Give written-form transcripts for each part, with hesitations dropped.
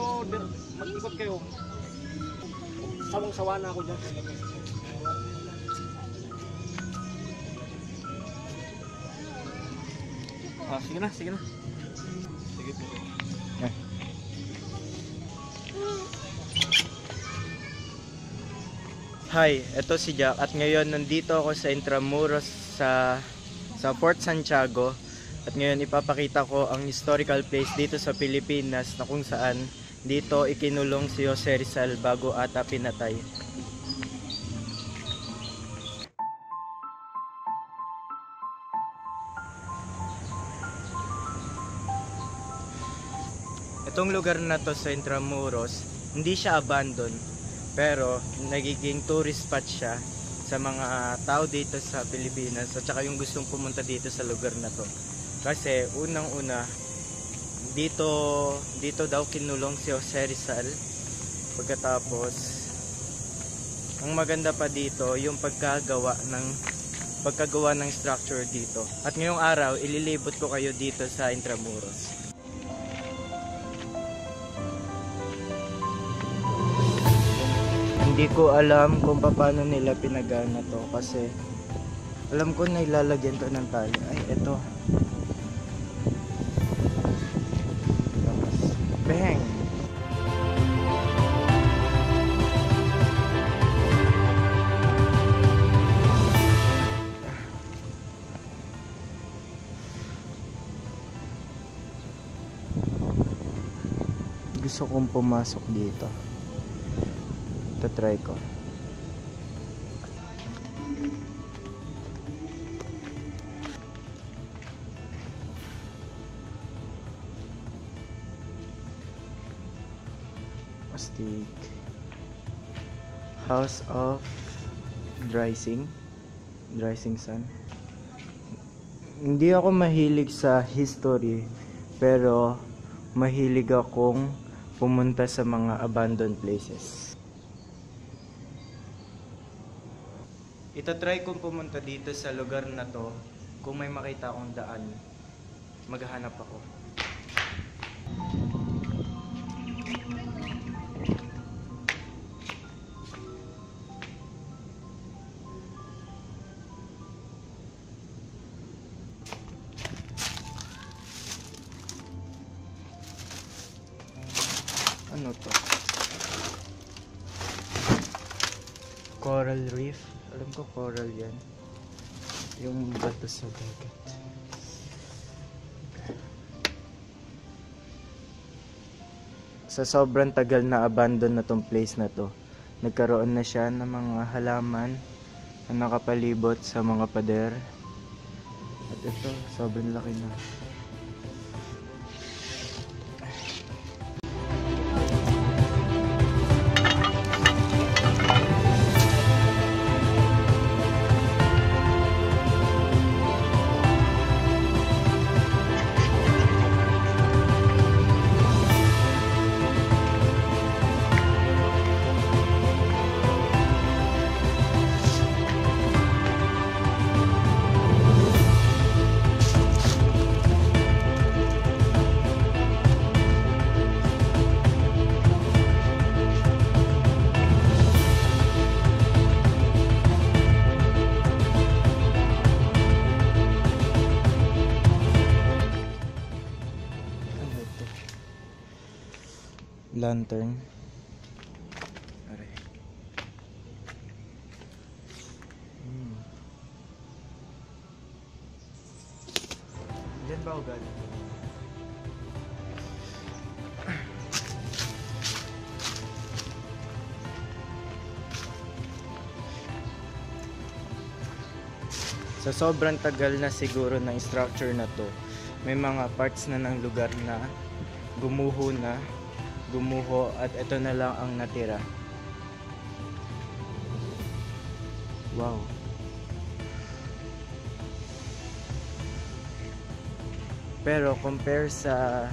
So, mag-ikot kayo. Sawang-sawa na ako dyan. Sige na, sige na. Sige po. Hi, ito si Jack at ngayon nandito ako sa Intramuros sa Fort Santiago at ngayon ipapakita ko ang historical place dito sa Pilipinas na kung saan dito ikinulong si Jose Rizal bago ata pinatay. Itong lugar na to sa Intramuros, hindi siya abandon, pero nagiging tourist spot siya sa mga tao dito sa Pilipinas at saka yung gustong pumunta dito sa lugar na to. Kasi unang-una, dito daw kinulong si Jose Rizal. Pagkatapos, ang maganda pa dito, yung pagkagawa ng structure dito. At ngayong araw, ililibot ko kayo dito sa Intramuros. Hindi ko alam kung paano nila pinagana to kasi alam ko na ilalagyan to ng tali. Ay, eto. Bang! Gusto kong pumasok dito. Try ko. Astig. House of Rising Sun. Hindi ako mahilig sa history, pero mahilig akong pumunta sa mga abandoned places. Itatry kong pumunta dito sa lugar na to. Kung may makita akong daan, maghahanap ako. Ano to? Coral Reef. Alam ko coral yan. Yung bato sa dagat. Sa sobrang tagal na abandon na tong place na to, nagkaroon na siya ng mga halaman na nakapalibot sa mga pader. At ito, sobrang laki na. Lantern. Aray. Diyan ba ako galing? Sa sobrang tagal na siguro ng structure na to, may mga parts na ng lugar na gumuho at ito na lang ang natira. Wow. Pero compare sa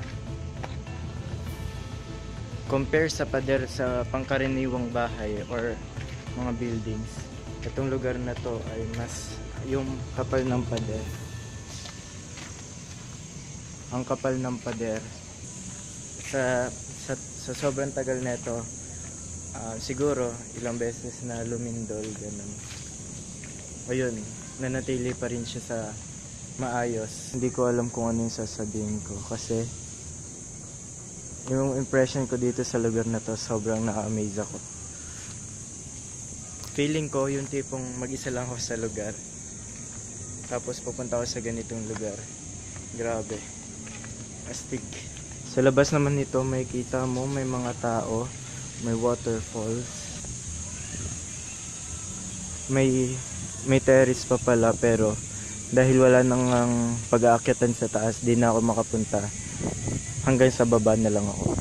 pader sa pangkaraniwang bahay or mga buildings, itong lugar na to ay mas yung kapal ng pader. Ang kapal ng pader sa sa sobrang tagal neto, siguro ilang beses na lumindol, ganun. Ayun, nanatili pa rin siya sa maayos. Hindi ko alam kung ano yung sasabihin ko kasi yung impression ko dito sa lugar na to, sobrang na-amaze ako. Feeling ko yung tipong mag-isa lang ako sa lugar, tapos pupunta ako sa ganitong lugar. Grabe, astig. Sa labas naman nito may kita mo, may mga tao, may waterfalls, may terrace pa pala, pero dahil wala nang pag-aakyatan sa taas, di na ako makapunta. Hanggang sa baba na lang ako.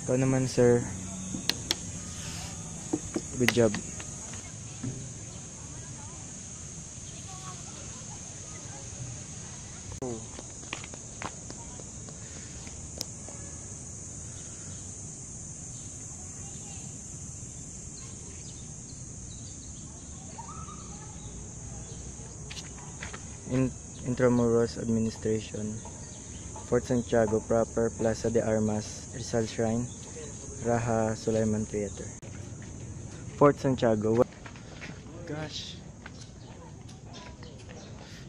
Ikaw naman, sir. Good job. Intramuros Administration, Fort Santiago proper, Plaza de Armas, Rizal Shrine, Raha Sulaiman Theater. Fort Santiago. Gosh,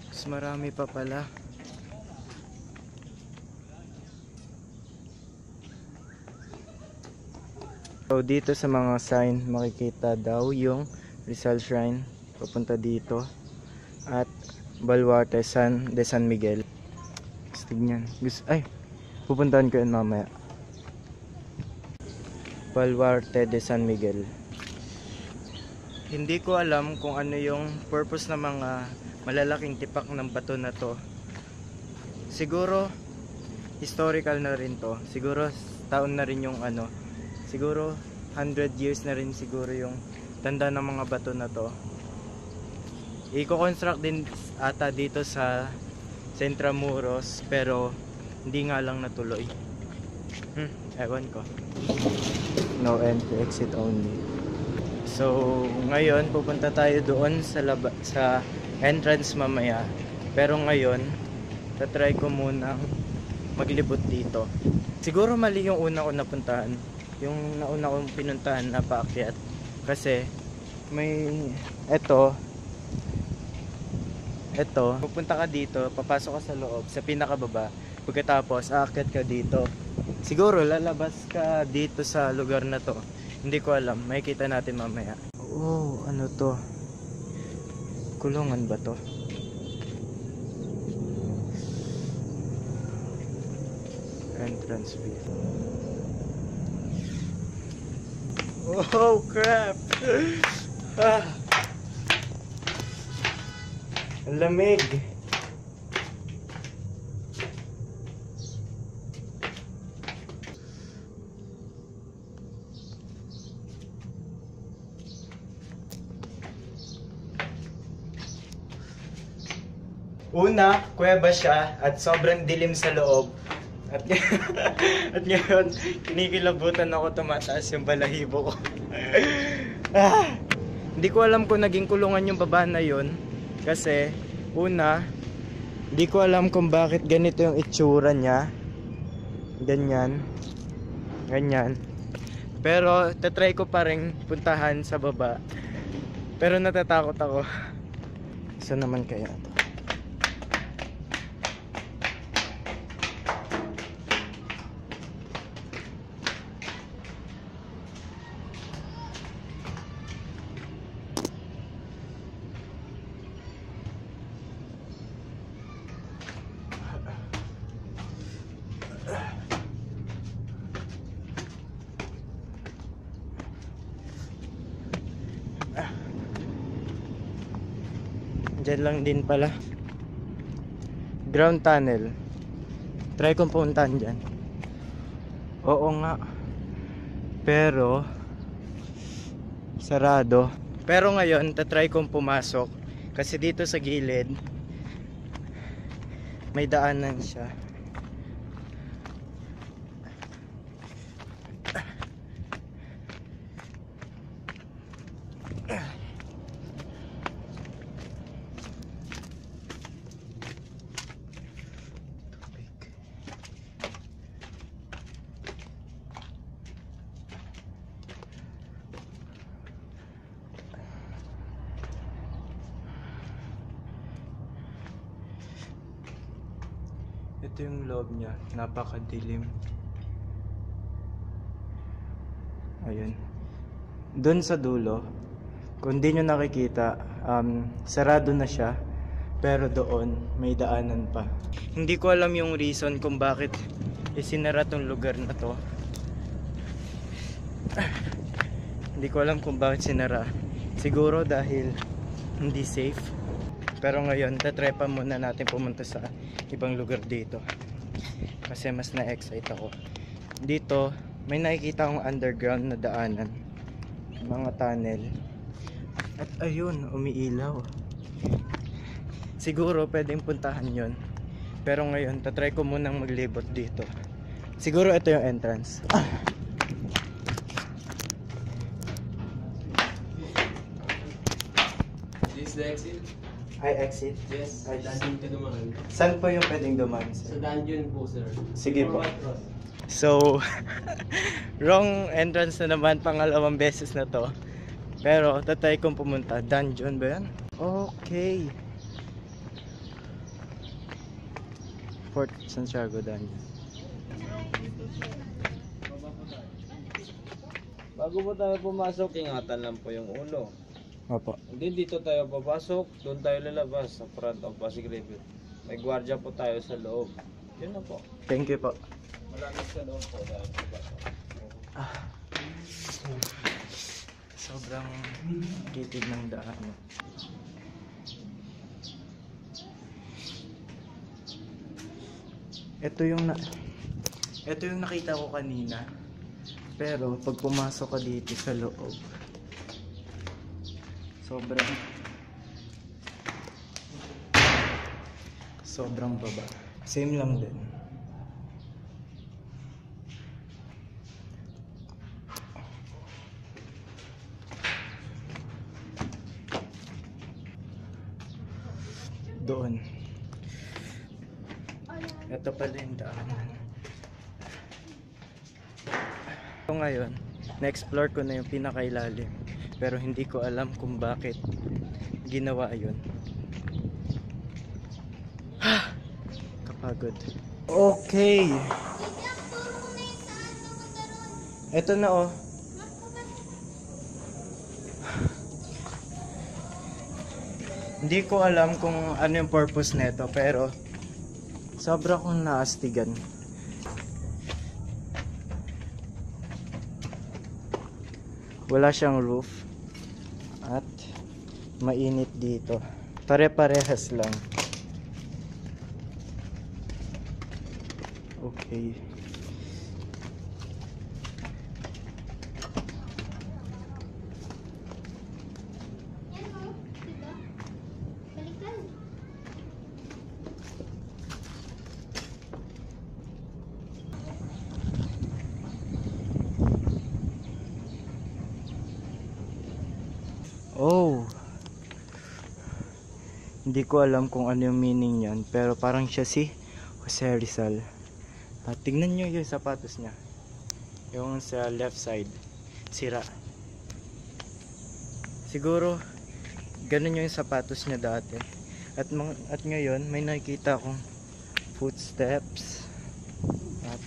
mas marami pa pala. So dito sa mga sign makikita daw yung Rizal Shrine papunta dito, at Baluarte de San Miguel. Tignan. Ay, pupuntahan ko yun mamaya. Baluarte de San Miguel. Hindi ko alam kung ano yung purpose ng mga malalaking tipak ng bato na to. Siguro historical na rin to. Siguro taon na rin yung ano. Siguro 100 years na rin siguro yung tanda ng mga bato na to. Iko-construct din ata dito sa Intramuros, pero hindi nga lang natuloy. Ewan ko. No entry, exit only. So ngayon pupunta tayo doon sa entrance mamaya. Pero ngayon tatry ko muna maglibot dito. Siguro mali yung una ko napuntahan. Yung nauna kong pinuntahan na paakyat. Kasi may Eto, pupunta ka dito, papasok ka sa loob, sa pinakababa, pagkatapos aakyat ka dito. Siguro lalabas ka dito sa lugar na to. Hindi ko alam, makikita natin mamaya. Oh, ano to? Kulungan ba to? Entrance fee. Oh crap! Ang lamig. Una, kuweba siya at sobrang dilim sa loob. At, at ngayon, kinikilabutan ako, tumataas yung balahibo ko. Hindi ko alam kung naging kulungan yung baba na yun. Kasi, una, hindi ko alam kung bakit ganito yung itsura niya. Ganyan. Ganyan. Pero, tatry ko pa rin puntahan sa baba. Pero natatakot ako. Saan naman kaya ito? Diyan lang din pala. Ground tunnel. Try kong puntahan dyan. Oo nga. Pero sarado. Pero ngayon tatry kong pumasok. Kasi dito sa gilid may daanan siya. Ito yung loob niya, napakadilim. Ayun. Doon sa dulo, kung di nyo nakikita, sarado na siya. Pero doon, may daanan pa. Hindi ko alam yung reason kung bakit isinara tong lugar na to. Hindi ko alam kung bakit sinara. Siguro dahil hindi safe. Pero ngayon, tatry pa muna natin pumunta sa ibang lugar dito. Kasi mas na-excite ako. Dito, may nakikita akong underground na daanan. Mga tunnel. At ayun, umiilaw. Siguro pwedeng puntahan yon. Pero ngayon, tatry ko munang maglibot dito. Siguro ito yung entrance. This is the exit? I exit? Yes. Ay, Saan ka dumaan? saan po yung pwedeng dumaan, Sa sir? dungeon po, sir. Sige po. White Cross. So, wrong entrance na naman, pangalawang beses na to. Pero, tatry kong pumunta. Dungeon ba yan? Okay. Fort Santiago Dungeon. Bago po tayo pumasok, ingatan lang po yung ulo. Opo. Hindi dito tayo papasok, doon tayo lalabas sa front of Pasig River. May gwardiya po tayo sa loob. Yun na po. Thank you po. Malamig sa loob po dahil po ba? Sobrang kitid ng daan. Ito yung nakita ko kanina. Pero pag pumasok ka dito sa loob, sobrang baba. Same lang din. Doon. Ito pala yung daanan. So ngayon, na-explore ko na yung pinakailalim. Pero hindi ko alam kung bakit ginawa yun. Kapagod. Okay. Ito na oh. Hindi ko alam kung ano yung purpose nito, pero sobra kong naastigan. Wala siyang roof at mainit dito. Pare-parehas lang. Okay. Oh. Hindi ko alam kung ano yung meaning niyan, pero parang siya si Jose Rizal. At tingnan nyo yung sapatos niya. Yung sa left side, sira. Siguro ganun yung sapatos niya dati. At ngayon may nakikita akong footsteps. At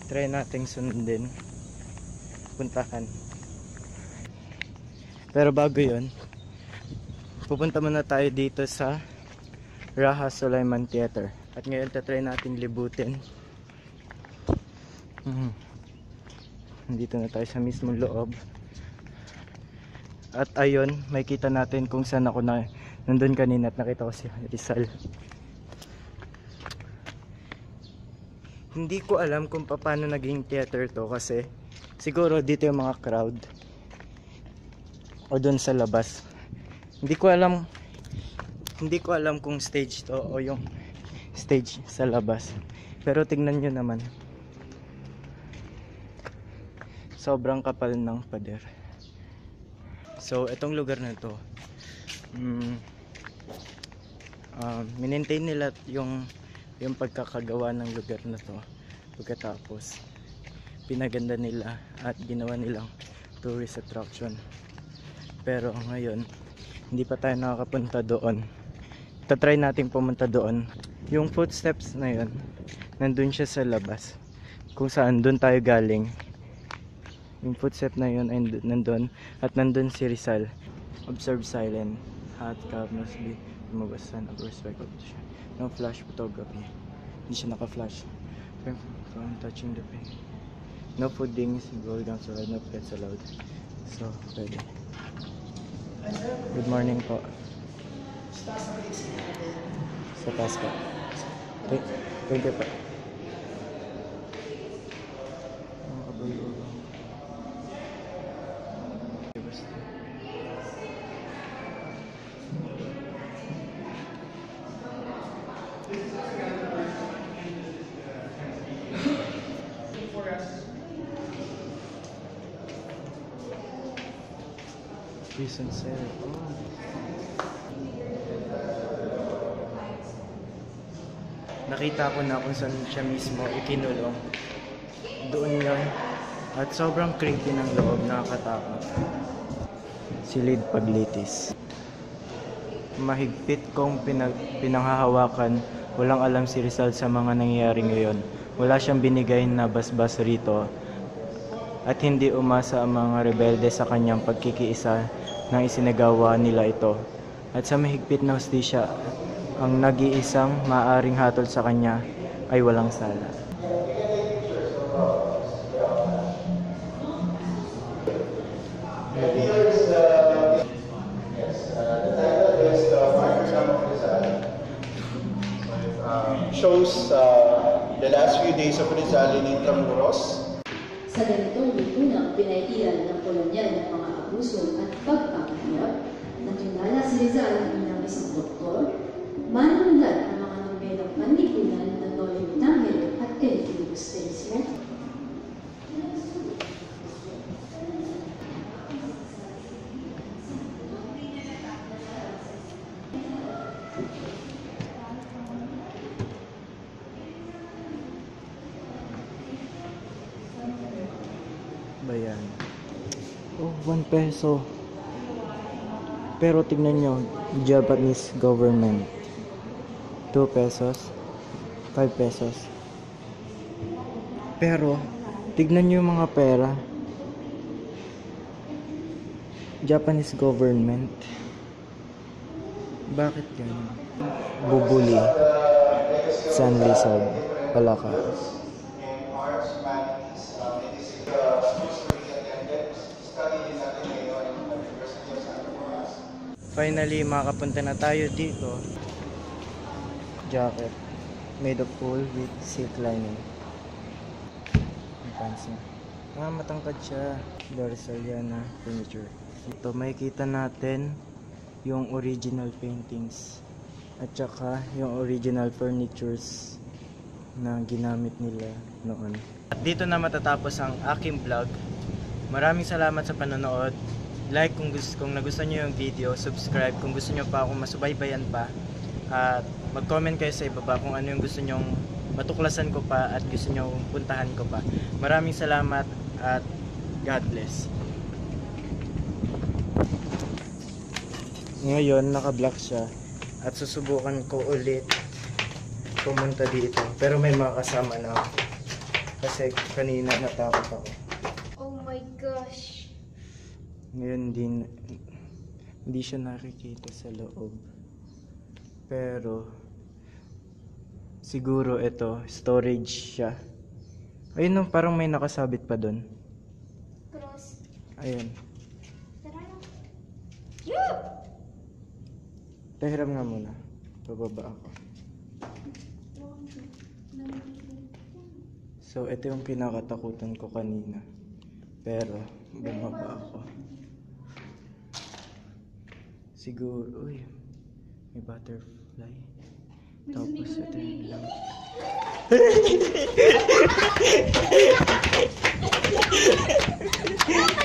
try nating sundin. Puntahan. Pero bago yun, pupunta muna tayo dito sa Raha Sulaiman Theater. At ngayon tatry natin libutin. Nandito na tayo sa mismong loob. At ayun, may kita natin kung saan ako nandun kanina at nakita ko si Rizal. Hindi ko alam kung paano naging theater to kasi siguro dito yung mga crowd. O doon sa labas. Hindi ko alam kung stage to o yung stage sa labas. Pero tingnan nyo naman. Sobrang kapal ng pader. So itong lugar na to, minentain nila yung pagkakagawa ng lugar na to. Pagkatapos pinaganda nila at ginawa nilang tourist attraction. Pero ngayon hindi pa tayo nakakapunta doon. Tatry natin pumunta doon. Yung footsteps na yun, nandun siya sa labas. Kung saan doon tayo galing. Yung footstep na yun ay nandun. At nandun si Rizal. Observe silent. Hot cup must be remove as sign of respect of the shot. No flash photography. Hindi siya naka-flash. From touching the paint. No foodings, gold down so no pets allowed. So, pwede. Good morning po. Sa taas po. Thank you po. Prison cell. Nakita ko na kung saan siya mismo ikinulong. Doon yun. At sobrang creepy ng loob, nakakatakot. Silid paglitis. Mahigpit kong pinanghahawakan. Walang alam si Rizal sa mga nangyayari ngayon. Wala siyang binigay na basbas rito. At hindi umasa ang mga rebelde sa kanyang pagkikiisa nang isinagawa nila ito. At sa mahigpit na hustisya, ang nag-iisang maaaring hatol sa kanya ay walang sala. Shows the last few days of Rizal in Intramuros. Sa ganitong lipunang pinaiiral ng kolonyal ng mga abuso at pagpapahirap, natunala si Rizal bilang isang doktor, manunlad ang mga nobelang panlipunan ng Noli Tangere at El Filibusterismo. Bayan. Oh, 1 peso. Pero tignan nyo, Japanese government. 2 pesos. 5 pesos. Pero, tignan nyo yung mga pera. Japanese government. Bakit ganyan? Bubuli. San Lisab. Palakas. Finally, makapunta na tayo dito. Jacket. Made of wool with silk lining. Ang pants niya. Matangkad siya. Dorsaliana furniture. Ito, makikita natin yung original paintings. At saka yung original furnitures na ginamit nila noon. At dito na matatapos ang aking vlog. Maraming salamat sa panonood. Like kung nagustuhan nyo yung video, subscribe kung gusto nyo pa akong masubaybayan pa, at mag-comment kayo sa ibaba kung ano yung gusto nyong matuklasan ko pa at gusto nyo puntahan ko pa. Maraming salamat at God bless. Ngayon naka-block siya at susubukan ko ulit pumunta dito, pero may mga kasama na ako kasi kanina natakot ako. Oh my gosh. Ngayon hindi siya nakikita sa loob. Pero siguro ito, storage siya. Ayun no, parang may nakasabit pa doon. Cross. Ayun. Tara na. Yeah! Tahiram nga muna. Bababa ako. So ito yung kinakatakutan ko kanina. Pero bumaba ako. Siguro, uy, may butterfly. Tapos ito yung lang.